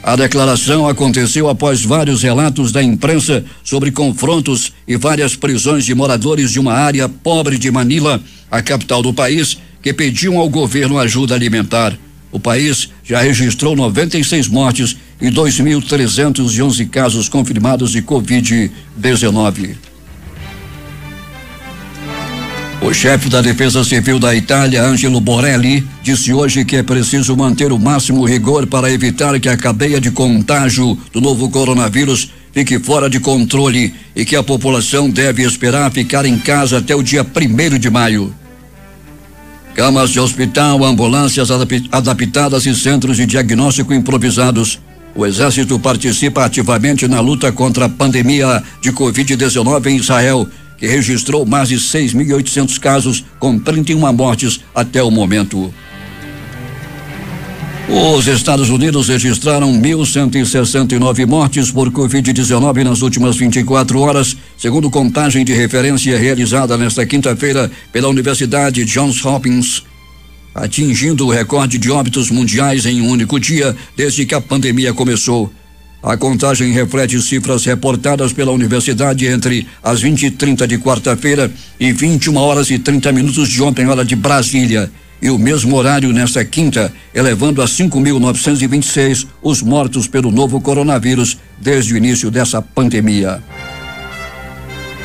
A declaração aconteceu após vários relatos da imprensa sobre confrontos e várias prisões de moradores de uma área pobre de Manila, a capital do país, que pediam ao governo ajuda alimentar. O país já registrou 96 mortes e 2.311 casos confirmados de Covid-19. O chefe da Defesa Civil da Itália, Angelo Borelli, disse hoje que é preciso manter o máximo rigor para evitar que a cadeia de contágio do novo coronavírus fique fora de controle e que a população deve esperar ficar em casa até o dia 1º de maio. Camas de hospital, ambulâncias adaptadas e centros de diagnóstico improvisados. O Exército participa ativamente na luta contra a pandemia de Covid-19 em Israel, que registrou mais de 6.800 casos, com 31 mortes até o momento. Os Estados Unidos registraram 1.169 mortes por Covid-19 nas últimas 24 horas, segundo contagem de referência realizada nesta quinta-feira pela Universidade Johns Hopkins, atingindo o recorde de óbitos mundiais em um único dia desde que a pandemia começou. A contagem reflete cifras reportadas pela universidade entre as 20h30 de quarta-feira e 21h30 de ontem, hora de Brasília, e o mesmo horário nesta quinta, elevando a 5.926 os mortos pelo novo coronavírus desde o início dessa pandemia.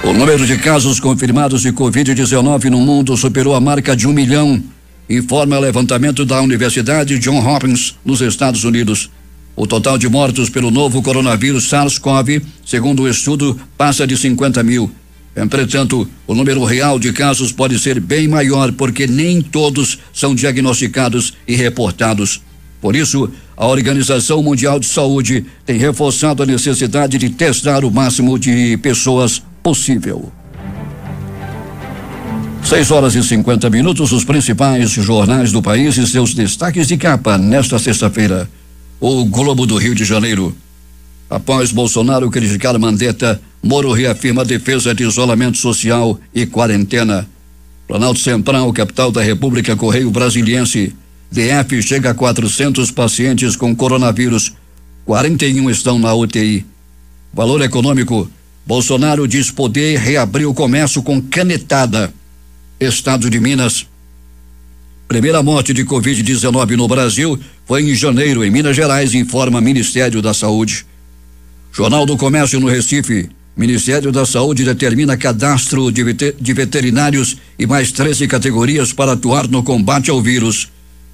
O número de casos confirmados de Covid-19 no mundo superou a marca de 1 milhão, informa o levantamento da Universidade Johns Hopkins, nos Estados Unidos. O total de mortos pelo novo coronavírus SARS-CoV, segundo o estudo, passa de 50 mil. Entretanto, o número real de casos pode ser bem maior, porque nem todos são diagnosticados e reportados. Por isso, a Organização Mundial de Saúde tem reforçado a necessidade de testar o máximo de pessoas possível. 6h50, os principais jornais do país e seus destaques de capa nesta sexta-feira. O Globo do Rio de Janeiro. Após Bolsonaro criticar Mandetta, Moro reafirma a defesa de isolamento social e quarentena. Planalto Central, capital da República, Correio Brasiliense. DF chega a 400 pacientes com coronavírus. 41 estão na UTI. Valor Econômico. Bolsonaro diz poder reabrir o comércio com canetada. Estado de Minas. Primeira morte de Covid-19 no Brasil foi em janeiro, em Minas Gerais, informa Ministério da Saúde. Jornal do Comércio no Recife. Ministério da Saúde determina cadastro de veterinários e mais 13 categorias para atuar no combate ao vírus.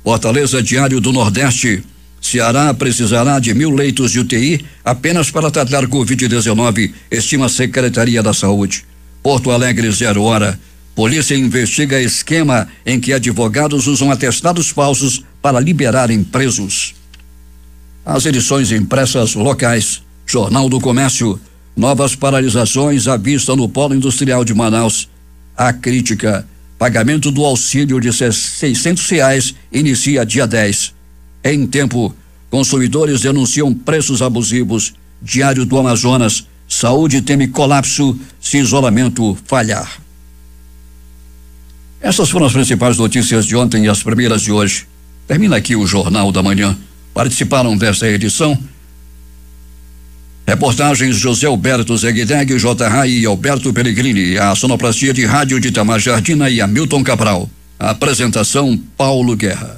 Fortaleza, Diário do Nordeste. Ceará precisará de 1.000 leitos de UTI apenas para tratar Covid-19, estima a Secretaria da Saúde. Porto Alegre, 0 hora. Polícia investiga esquema em que advogados usam atestados falsos para liberarem presos. As edições impressas locais. Jornal do Comércio. Novas paralisações à vista no Polo Industrial de Manaus. A crítica. Pagamento do auxílio de R$600 inicia dia 10. Em Tempo. Consumidores denunciam preços abusivos. Diário do Amazonas. Saúde teme colapso se isolamento falhar. Essas foram as principais notícias de ontem e as primeiras de hoje. Termina aqui o Jornal da Manhã. Participaram desta edição reportagens José Alberto Zegdeg, J. Rai e Alberto Pellegrini. A sonoplastia de rádio de Itamar Jardina e Hamilton Cabral. A apresentação Paulo Guerra.